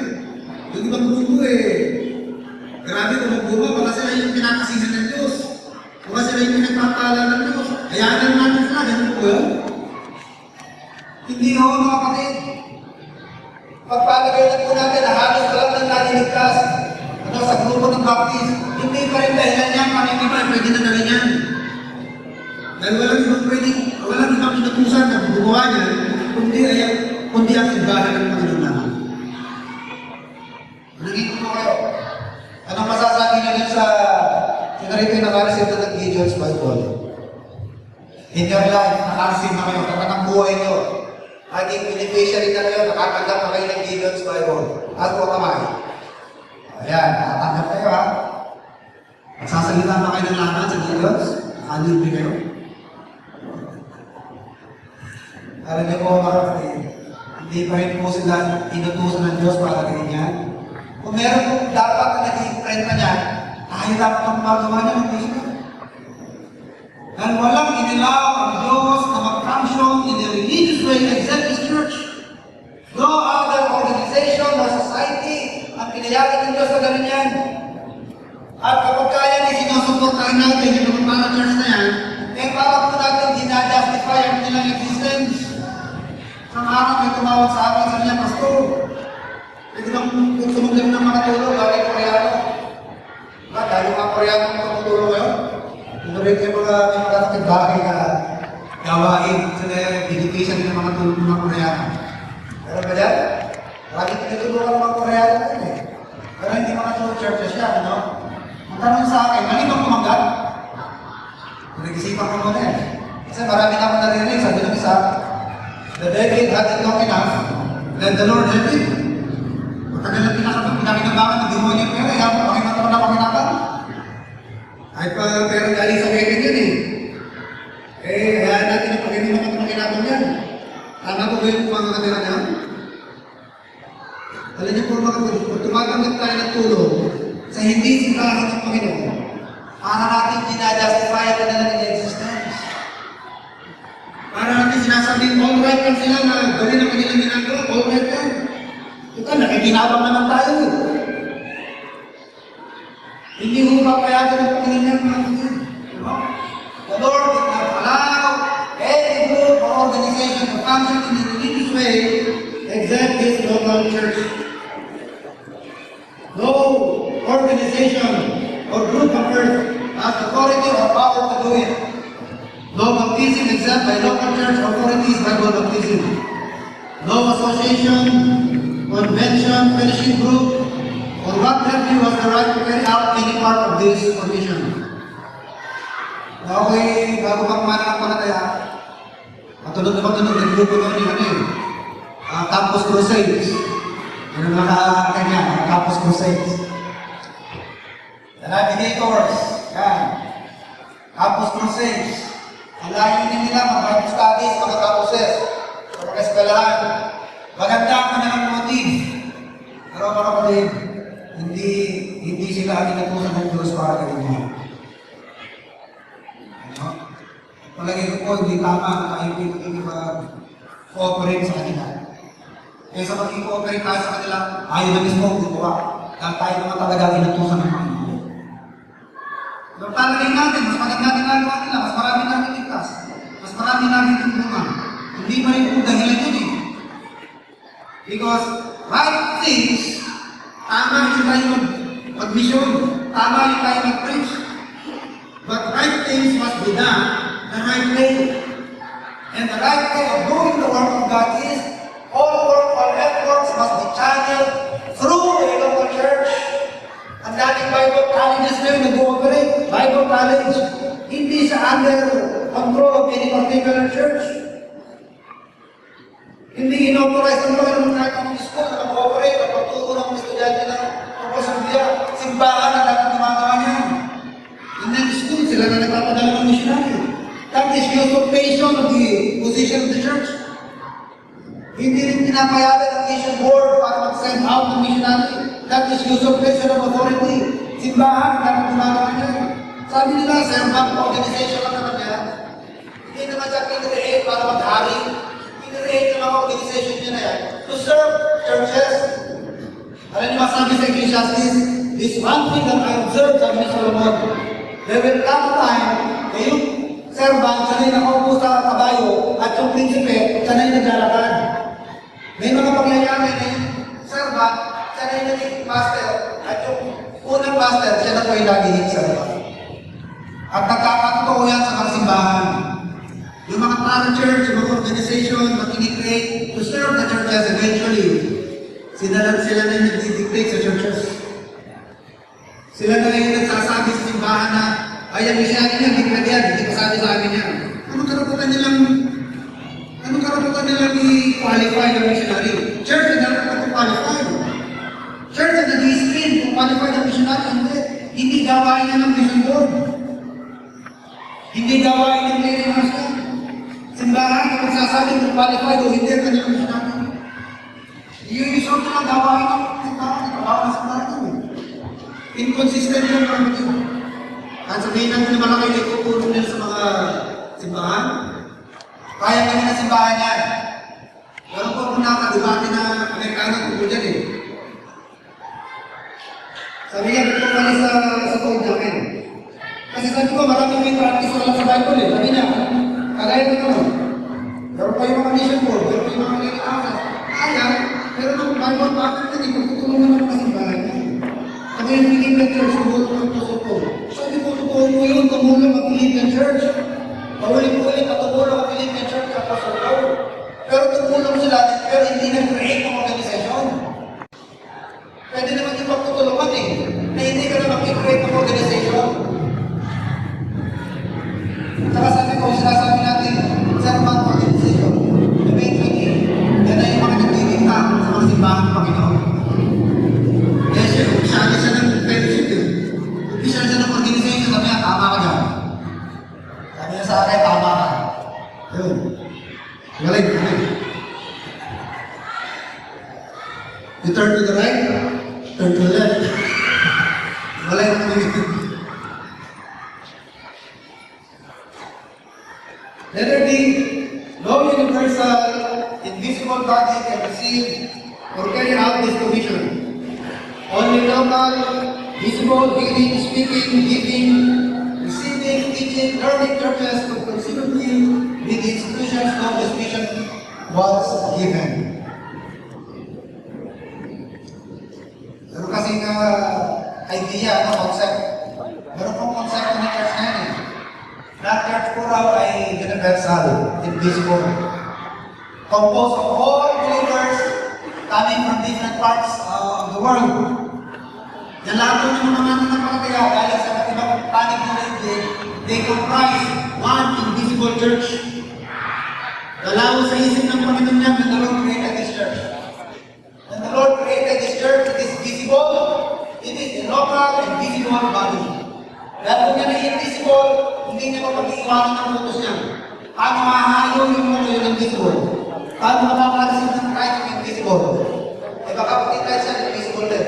Yung ibang grupo grabe kung magbuma, baka sila yung pinakasisan ng Diyos. Baka sila yung pinagpapala ng Diyos. Hayaan na natin sila, ganun po yun. Hindi ho mga kapatid. Pagpalagay na po natin na halos lang ng naliligtas sa grupo ng Baptist, hindi pa rin dahilan yan, parang hindi pa pwede na gawin yan. Dahil walang ibang inutusan na gumawa niya, kundi ang simbahan ng Panginoon naman. Naging po kayo. Anong masasabi niyo sa sinarito yung nakareceive na ng Bible? In your life, nakareceive na kayo, nakatang buhay niyo. Naging beneficiary na kayo, nakatanggap na kayo ng Gideon's Bible. At po kamay. Ayan, nakatanggap kayo ha. Magsasalita ba kayo ng laman sa Gideon's? Nakalibre kayo. Alam niyo po mga kapatid, hindi pa rin po sila inutusan ng Diyos para ganyan. Kung meron po dapat na naging friend na niya, tayo dapat ang magawa niya ng Diyos. Dahil walang inilaw ang Diyos na mag-function in the religious way except His church. No other organization or society ang pinayagan ng Diyos na gano'n yan. At kapag kaya ni sinusuportahan natin yung mga para church na yan, eh para po natin dinajustify ang kanilang existence. Isang araw may tumawag sa akin, sabi niya, Pastor, pwede bang tumuglim ng mga tulong, bakit Koreano? Ba, dahil mga Koreano ang tumutulong ngayon? Tunurin kayo mga kapitbahay na gawain sa education ng mga tulong ng mga Koreano. Pero ba yan? Lagi tinutulungan ng mga Koreano ngayon eh. Pero hindi mga churches yan, ano? Ang tanong sa akin, mali bang tumanggap? Nag-isipan ko muna eh. Kasi marami na akong narinig, sabi ng isa, the David had it long enough, then the Lord helped him. Matagal na pinakinabangan ng demonyo pero yan, pakinataman na pakinaban. Ay pa, pero galing sa wedding yun eh. Hayaan natin na pakinaban ng pakinaban yan. Tama po ba yung mga katira niya? Alam niyo po mga kapatid, kung tumatanggap tayo ng tulong sa hindi simbahan ng Panginoon, para natin dinajustify ang kanilang existence. Para natin sinasabing all right lang sila na gawin ang kanilang ginagawa, all right lang. Ito, nakikinabang naman tayo. Hindi mo papayagan ang Panginoon ng mga kapatid. The Lord did not allow any group or organization to function in a religious way except His local church. No organization or group on earth has authority or power to do it. No baptism except by local church authorities Bible baptism. No association, convention, fellowship group, or what have you has the right to carry out any part of this commission. Okay, bago pa kumana ng panataya, matulog ng grupo doon yung Campus Crusades. Yung mga kanya, Campus Crusades. The Navigators, yan. Campus Crusades. Ang layunin nila, mga studies, mga campuses, mga eskwelahan. Maganda ang kanilang motive. Pero mga kapatid, hindi sila inutusan ng Diyos para ganyan. Palagay ko po, hindi tama na tayo mag-cooperate sa kanila. Kaysa mag-cooperate tayo sa kanila, ayaw na mismo gumawa. Dahil tayo naman talaga inutusan ng Panginoon. Pero palagay natin, mas maganda ginagawa nila, mas marami namin ligtas, mas marami namin tulungan. Hindi pa rin po dahilan yun eh. Because right things, tama yung tayo mag-mission, tama yung tayo mag-preach. But right things must be done the right way. And the right way of doing the work of God is all work, all efforts must be channeled through a local church. Ang dating Bible colleges na yun nag-ooperate, Bible college, hindi sa under control of any particular church. Hindi inauthorize ng Lord ng kahit anong school na mag-operate at pagturo ng mga estudyante na pagpasundiya. Simbahan na lahat ng gumagawa niya. Hindi ang school, sila na nagpapadala ng missionary. That is usurpation of the position of the church. Hindi rin pinapayagan ng mission board para mag-send out ng missionary. That is usurpation of authority. Simbahan na lahat ng gumagawa niya. Sabi nila, servant organization lang naman yan. Hindi naman siya pinirehate para mag-hari. Pinirehate ng mga organization niya na yan to serve churches. Alam niyo masabi sa Ecclesiastes, this one thing that I observed sa Mr. Solomon, there will come a time na yung servant, sanay nakaupo sa kabayo, at yung prinsipe, sanay naglalakad. May mga pangyayari na yung servant, sanay naging master, at yung unang master, siya na po yung laging servant. At nagkakatotoo yan sa mga simbahan. Yung mga para-church, yung mga organization, makinig-create to serve the churches eventually. Sila na yung nag-dictate sa churches. Sila na yung nagsasabi sa simbahan na, ay, ang missionary niya, hindi pwede yan, hindi kasabi sa amin yan. Anong karapatan nilang i-qualify ng missionary? Church na dapat qualify. Church na nag-i-screen kung qualify ng missionary, hindi. Hindi gawain na ng mission board. Hindi gawain ng clearinghouse yan. Simbahan na magsasabi kung qualified o hindi ang kanilang missionary. I-resort na lang gawain ng simbahan, trabaho ng simbahan yun. Inconsistent yung pamilyo. At sabihin natin na malaki na itutulong nila sa mga simbahan. Kaya kami na simbahan yan. Pero kung nakadibati na Amerikano tungkol dyan eh. Sabi niya, ito pala sa code namin. Kasi sabi ko, maraming may practice wala sa Bible eh. Sabi niya, kagaya na naman. Pero pa yung mga mission board, pero pa yung mga nilalakas. Kaya, pero nung Bible practice na, ipagtutulungan naman kasi simbahan niya. Kami yung Philippine Church, tumulong ng puso ko. Sabi ko, tutuon mo yun, tumulong ang Philippine Church. Paulit-ulit at tumulong ang Philippine Church at puso ko. Pero tumulong sila, pero hindi nag-create ng organisasyon. Pwede naman yung pagtutulungan eh, na hindi ka na mag-create ng organisasyon. Saka sabi ko, sinasabi natin, servant organization, eventually, yan na yung mga nagdidikta sa mga simbahan ng Panginoon. Yes, sir. Umpisa siya ng fellowship eh. Umpisa siya ng organization. Sabi niya, tama ka dyan. Sabi niya sa akin, tama ka. Yun. Galing. You turn to the right, turn to the left. Galing. Letter D, no universal, invisible body can receive or carry out this commission. Only local, visible, hearing, speaking, giving, receiving, teaching, learning churches could conceivably be the institutions of this mission was given. Pero kasing idea, concept. Meron pong concept ng church na yan eh. Na church po raw ay universal, invisible. Composed of all believers coming from different parts of the world. Yan lahat po ng mga nananampalataya galing sa iba't ibang panig ng daigdig, they comprise one invisible church. Dalawa sa isip ng Panginoon niya when the Lord created this church. When the Lord created this church, it is visible, it is a local and visible body. Dahil kung yan ay invisible, hindi niya pa pag-iwanan ng utos niya. Paano mahahayo yung invisible? Paano makakarasin ng kahit yung invisible? Eh baka pati kahit siya invisible din.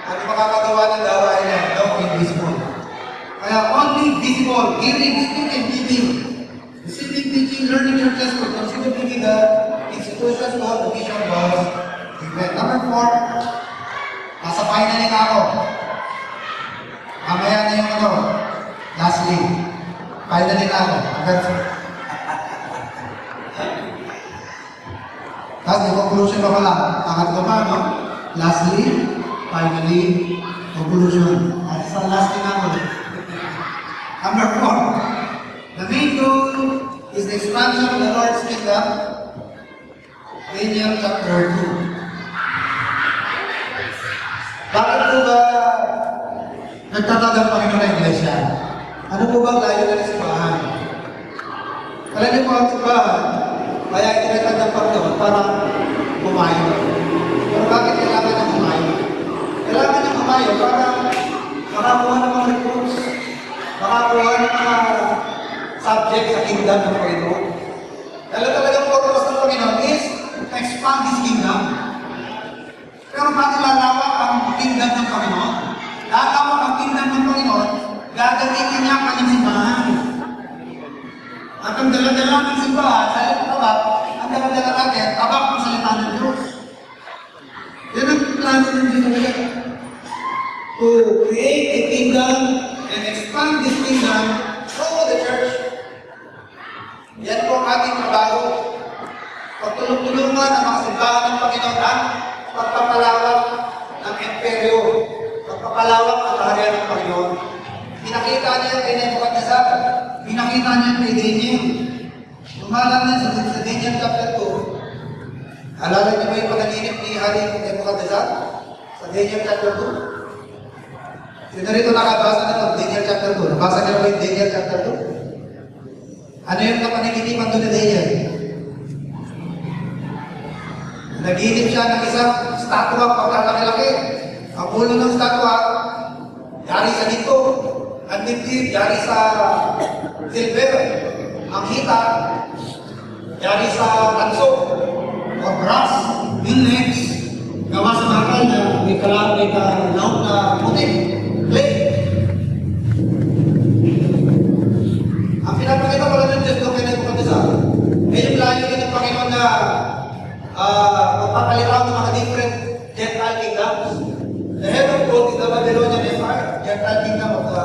Ano makakagawa ng gawain niya? No, invisible. Kaya only visible, hearing, speaking, and giving. Receiving, teaching, learning churches will consider to be the institutions of the mission was given. Number 4, nasa final na ako. Mamaya na yung lastly. Final na ako. Agad. Tapos, the conclusion ko lang. Angat ko pa, no? Lastly, finally, conclusion. At sa lastly na ako. Number 4, the main goal is the expansion of the Lord's kingdom. Daniel chapter 2. Bakit po ba nagtatag ang Panginoon ng Iglesia? Ano po ba ang layo ng simbahan? Alam niyo po ang simbahan, kaya itinatag ng Panginoon para kumayo. Pero bakit kailangan ng kumayo? Kailangan ng kumayo para makakuha ng mga recruits, makakuha ng mga subject sa kingdom ng Panginoon. Dahil talagang purpose ng Panginoon is to expand His kingdom. Pero paano lalawak ang kingdom ng Panginoon? Lalawak ang kingdom ng Panginoon, gagamitin niya ang kanyang simbahan. At ang dala-dala ng simbahan, sa tabak, ang dala-dala natin, tabak ang salita ng Diyos. Yan ang plano ng Diyos talaga. To create a kingdom and expand this kingdom through the church. Yan po ang ating trabaho. Pagtulong-tulungan ang mga simbahan ng Panginoon ang pagpapalawak ng imperyo, pagpapalawak ng kaharian ng Panginoon. Pinakita niya kay Nebuchadnezzar, pinakita niya kay Daniel. Lumalan niya sa Daniel chapter 2. Alala niyo ba yung panaginip ni Hari Nebuchadnezzar? Sa Daniel chapter 2. Sino rito nakabasa na ito? Daniel chapter 2. Nabasa niyo ba yung Daniel chapter 2? Ano yung napanaginipan doon ni Daniel? Naginip siya ng isang statwa pagkakalaki-laki. Ang ulo ng statwa, yari sa dito. Ang dibdib, yari sa silver. Ang hita, yari sa tanso o brass. Yung legs, gawa sa bakal na may laot na puti. Clay. Ang pinapakita pala ng Diyos doon kay Nebuchadnezzar, ay yung layo din ng Panginoon na magpapaliraw ng mga different Gentile kingdoms. The head of gold is the Babylonian Empire, Gentile kingdom of the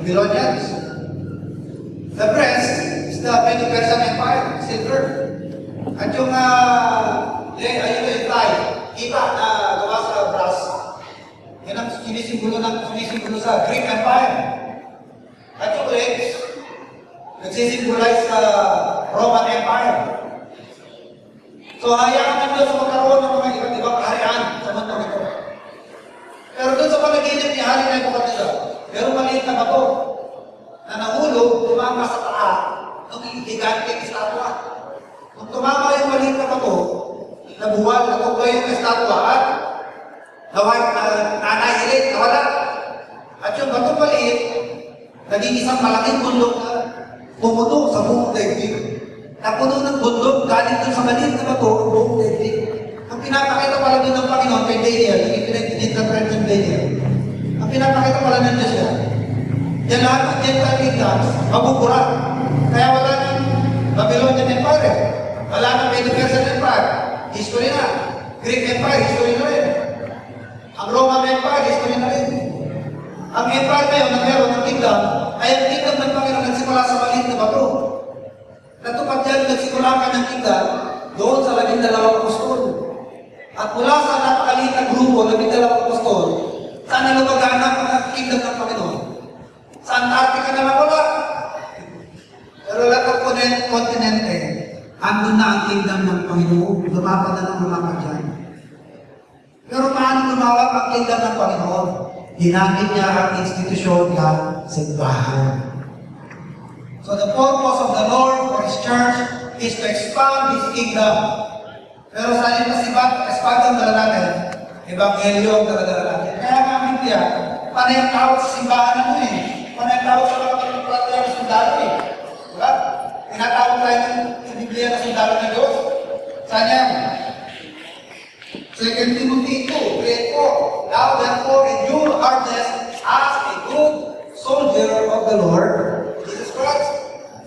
Babylonians. The breast is the Medo-Persian Empire, silver. At yung ayun yung thigh, kita na gawa sa brass. Yan ang sinisimbolo sa Greek Empire. At yung legs, nagsisimbolize sa Roman Empire. So, hayaan ng Diyos magkaroon ng mga iba't ibang kaharian sa mundong ito. Pero doon sa panaginip ni Hari Nebuchadnezzar, merong maliit na bato na nahulog, tumama sa taa ng gigantic estatwa. Kung tumama yung maliit na bato, nabuwal, natugay yung estatwa at nanahilid, nawala. At yung bato maliit, naging isang malaking bundok na pumuno sa buong daigdig. Napuno ng bundok, galing doon sa maliit na bato, ang buong daigdig. Ang pinapakita pala doon ng Panginoon kay Daniel, yung pinag-interpret ng Daniel, ang pinapakita pala ng Diyos yan, yan lahat ng Gentile kingdoms, mabubura. Kaya wala ng Babylonian Empire, wala ng Medo-Persian Empire, history na. Greek Empire, history na rin. Ang Roman Empire, history na rin. Ang empire ngayon na meron ng kingdom, ay ang kingdom ng Panginoon nagsimula sa maliit na bato. Natupad yan, nagsimula ka ng kingdom doon sa 12 apostol. At mula sa napakaliit na grupo, 12 apostol, saan na lumaganap ang kingdom ng Panginoon? Sa Antarctica na wala. Pero lahat ng kontinente, andun na ang kingdom ng Panginoon. Lumapad na ng lumapad dyan. Pero paano lumawak ang kingdom ng Panginoon? Ginamit niya ang institusyon ng simbahan. So the purpose of the Lord for His church is to expand His kingdom. Pero sa aling pasibat, expand ang dala natin, Ebanghelyo ang dala natin. Kaya nga ang Biblia, panay ang tawag sa simbahan na mo eh. Panay ang tawag sa mga pagpapalagay ng sundalo eh. Diba? Tinatawag tayo ng Biblia na sundalo ng Diyos. Saan yan? 2 Timothy 2, 3-4. Now therefore endure hardness as a good soldier of the Lord Jesus Christ.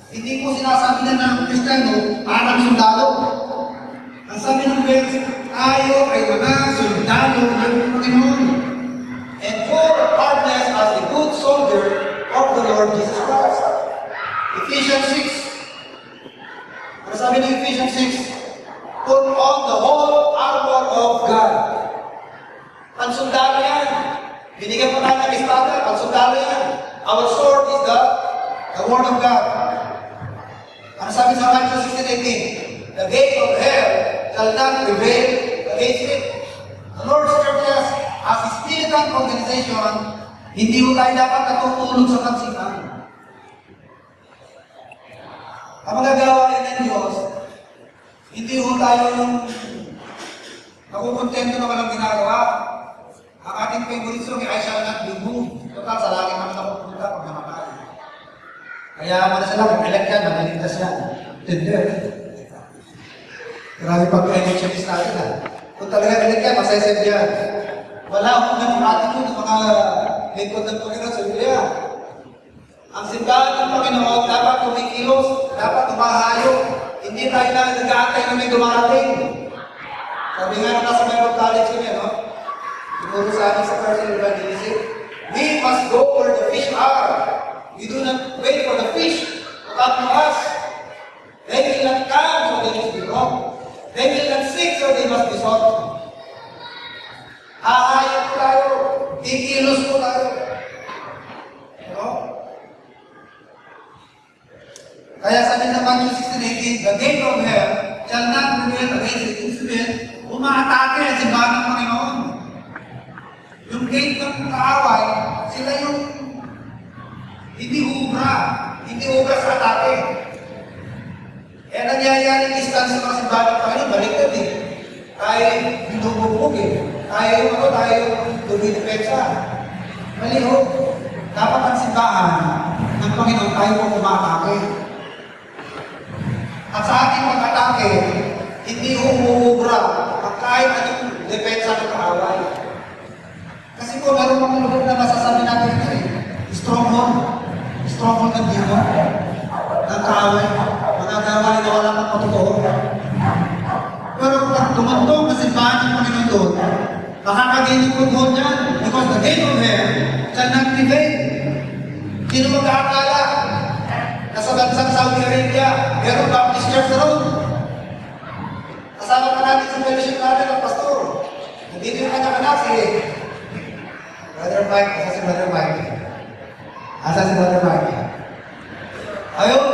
Hindi po sinasabi na ng Kristiyano, parang sundalo. Ang sabi ng verse, tayo ay mga sundalo ng Panginoon. Endure hardness as a good soldier of the Lord Jesus Christ. Ephesians 6. Ano sabi ng Ephesians 6? Put on the whole armor of God. Pansundalo yan. Binigyan po natin ng espada, pansundalo yan. Our sword is the word of God. Ano sabi sa Matthew 16:18? The gate of hell shall not prevail against it. The Lord's churches, as a spiritual organization, hindi mo tayo dapat natutulog sa pansinan. Ang magagawa ng Diyos, hindi ho tayo yung nakukontento na walang ginagawa. Ang ating favorite song, I shall not be moved. Total, sa langit naman ako pumunta pag namatay. Kaya muna sila, kung ilan yan, naliligtas yan. Tindi. Grabe pag-NHMS natin ha. Kung talaga ilan yan, masasave yan. Wala akong ganung attitude ng mga lingkod ng Panginoon sa Biblia. Ang simbahan ng Panginoon dapat kumikilos, dapat tumahayo. Hindi tayo na nag-aantay na may dumarating. Sabi nga nung nasa Bible College kami, no? Siguro sa amin sa personal evangelism, we must go where the fish are. We do not wait for the fish to come to us. They will not come, so they must be wrong. They will not seek, so they must be sought. Hahayo po tayo. Kikilos po tayo. No? Kaya sabi sa Matthew 16:18, the gate of hell shall not prevail against it. Ibig sabihin, umaatake ang simbahan ng Panginoon. Yung gate ng kaaway, sila yung hindi ubra sa atake. Eh, nangyayari distance sa mga simbahan ng Panginoon, baliktad eh. Tayo binububog eh. Tayo yung dumidepensa. Mali ho. Dapat ang simbahan ng Panginoon tayo po umatake. At sa ating pag-atake, hindi umuubra ang kahit anong depensa ng kaaway. Kasi po, meron mga lugar na masasabi natin ito eh. Stronghold ng demon, ng kaaway, mga gawin na wala kang patotoo. Pero pag tumantong na simbahan ng Panginoon doon, makakagainig po doon yan. Because the gate of hell shall not prevail. Sino mag-aakala? Nasa bansang Saudi Arabia, meron Baptist Church na roon. Kasama ka natin sa fellowship natin ng pastor. Nandito yung kanya-anak si Brother Mike. Asa si Brother Mike? Asa si Brother Mike? Ayun!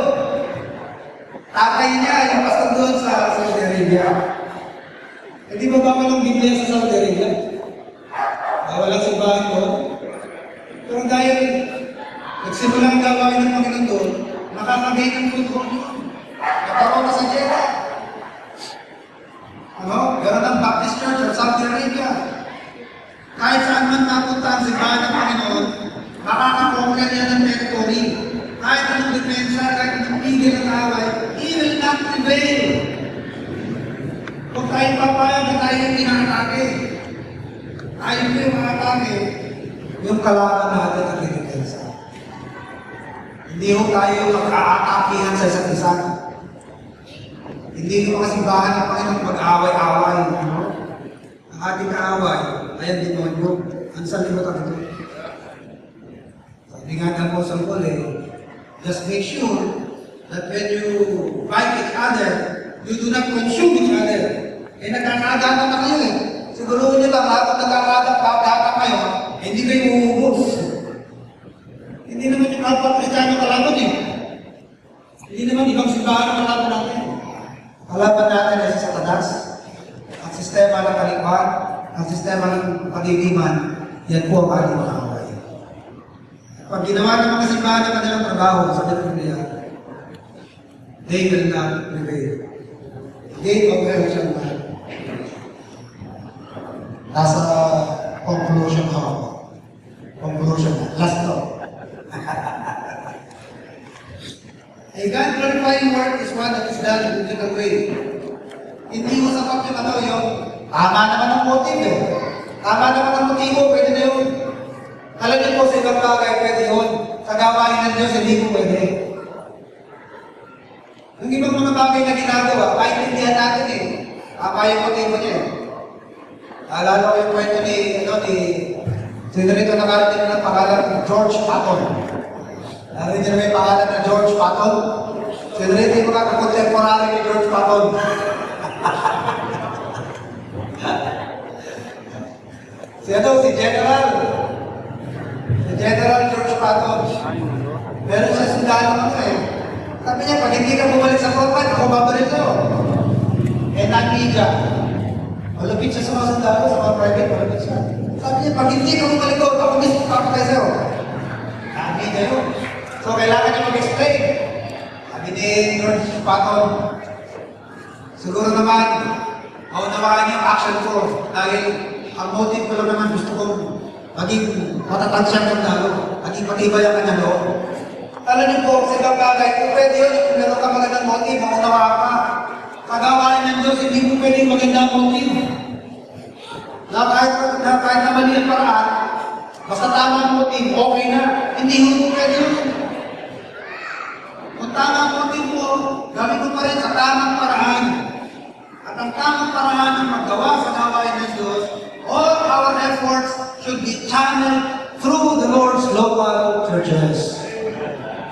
Tatay niya, yung pastor doon sa Saudi Arabia. Hindi ba ba walang Biblia sa Saudi Arabia? Walang simbahan doon. Pero dahil nagsimulang gawain ng Panginoon doon, nakakagay ng football yun. Nagkaroon na sa Jeddah. Meron ang Baptist Church sa Saudi Arabia. Kahit saan man napunta ang simbahan ng Panginoon, makakakonquer yan ng territory. Kahit anong depensa, kahit anong pigil ng away, he will not prevail. Kung tayo papayag na tayo yung inaatake, tayo yung maatake, yung kalaban natin ang depensa. Hindi ho tayo mag-aatakihan sa isa't isa. Hindi ho mga simbahan ng Panginoon mag-away-away. Ang ating kaaway ay ang demonyo. Ang salimutan ito. Sabi nga ng Apostle Paul just make sure that when you fight each other, you do not consume each other. Nagkakaagatan na kayo eh. Siguro nyo lang, habang nagkakaagatan kayo, hindi kayo uubos. Hindi naman yung kapwa Kristiyano kalaban eh. Hindi naman ibang simbahan ang kalaban natin. Kalaban natin ay sa Satanas. Ang sistema ng kalikpan, ang sistema ng pagdidiman, yan po ang ating mga away. Pag ginawa ng mga simbahan ng kanilang trabaho sa Biblia, they will not prevail. Gate of hell shall not. Nasa conclusion ako. Conclusion na. Last talk. A God-glorifying work is one that is done in a biblical way. Hindi mo sapat yung yung tama naman ang motive eh. Tama naman ang motibo, pwede na yun. Alam niyo po sa ibang bagay, pwede yun. Sa gawain ng Diyos, hindi po pwede. Yung ibang mga bagay na ginagawa, paintindihan natin eh. Tama yung motibo niya eh. Alala ko yung kwento ni sino rito nakarating ng pangalan ni George Patton. Narinig niyo may pangalan na George Patton? Sino rito yung mga contemporary ni George Patton? Si General. Si General George Patton. Meron siya sundalo ano eh. Sabi niya, pag hindi ka bumalik sa corporate, ako babalik sa'yo. Nag-media. Malapit siya sa mga sundalo, sa mga private, malapit siya. Sabi niya, pag hindi ka bumalik ko, ako mismo papatay sa'yo. Nag-media yun. So, kailangan niya mag-explain. Sabi ni Lord Patton, siguro naman, maunawaan yung action ko dahil ang motive ko lang naman gusto kong maging matatag siya ng lalo, maging matibay ang kanya loob. Alam niyo po, sa ibang bagay, kung pwede yun, kung meron ka magandang motive, maunawaan ka. Kagawain ng Diyos, hindi mo pwedeng magandang motive. Na kahit na mali ang paraan, basta tama ang motive, okay na. Hindi mo pwede yun. Kung tama ang motive mo, gawin mo pa rin sa tamang paraan. At ang tamang paraan ng maggawa sa gawain ng Diyos, all our efforts should be channeled through the Lord's local churches.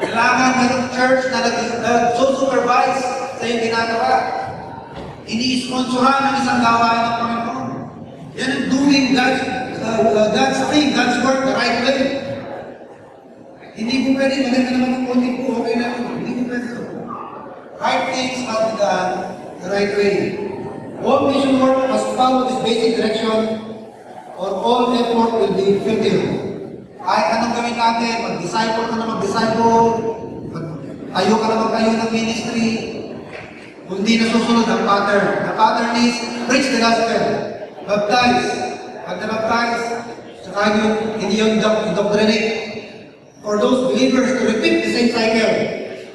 Kailangan mayroong church na nag-supervise sa iyong ginagawa. Ini-sponsoran ang isang gawain ng Panginoon. Yan ang doing God's thing, God's work the right way. Hindi po pwede, maganda naman ang motive ko, okay na yun. Hindi po pwede. Right things must be done the right way. All mission work must follow this basic direction or all effort will be futile. Kahit anong gawin natin, mag-disciple ka na mag-disciple, tayo ka na magtayo ng ministry, kung di nasusunod ang pattern. The pattern is, preach the gospel, baptize, pag na-baptize, saka hindi yung indoctrinate. For those believers to repeat the same cycle.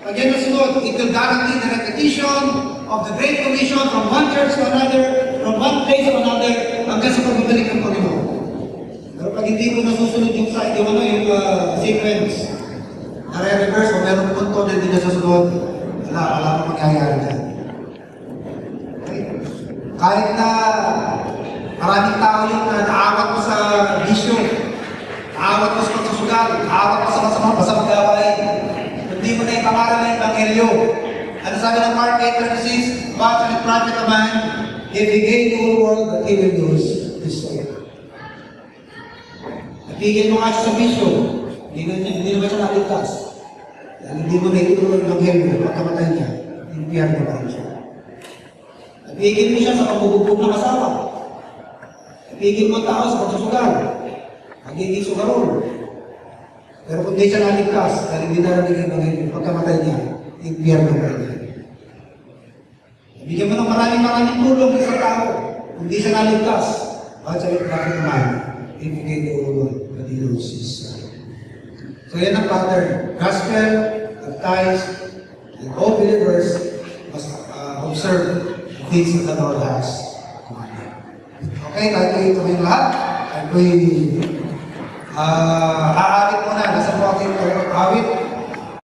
Pag yan nasunod, it will guarantee the repetition of the Great Commission from one church to another, from one place to another, hanggang sa pagbabalik ng Panginoon. Pero pag hindi mo nasusunod yung sa yung sequence, nare-reverse o meron punto na hindi nasusunod, wala pa mangyayari dyan. Okay? Kahit na maraming tao yung naawat mo sa bisyo, naawat mo sa pagsusugal, naawat mo sa magawain, hindi mo na ipangaral na yung Evangelyo. Ano sabi ng Mark 8:36, what shall it profit a man if he gain the whole world but he will lose his soul? Napigil mo nga siya sa bisyo, hindi naman siya naligtas. Dahil hindi mo na itulog ng Evangelyo, pagkamatay niya, impiyerno pa rin siya. Napigil mo siya sa pagbubugbog ng asawa. Napigil mo ang tao sa pagsusugal, magiging sugarol. Pero kung di siya naligtas, dahil hindi naranig ang Evangelyo, pagkamatay niya, impiyerno pa rin niya. Bigyan mo ng maraming tulong sa tao. Kung di siya naligtas, bakit naman, ibigay ko na dinusis. So yan ang pattern. Gospel, baptize, and all believers must observe the things that the Lord has commanded. Okay, kahit kayo ito kayong lahat, kahit kayo aawit muna, nasa po ating awit.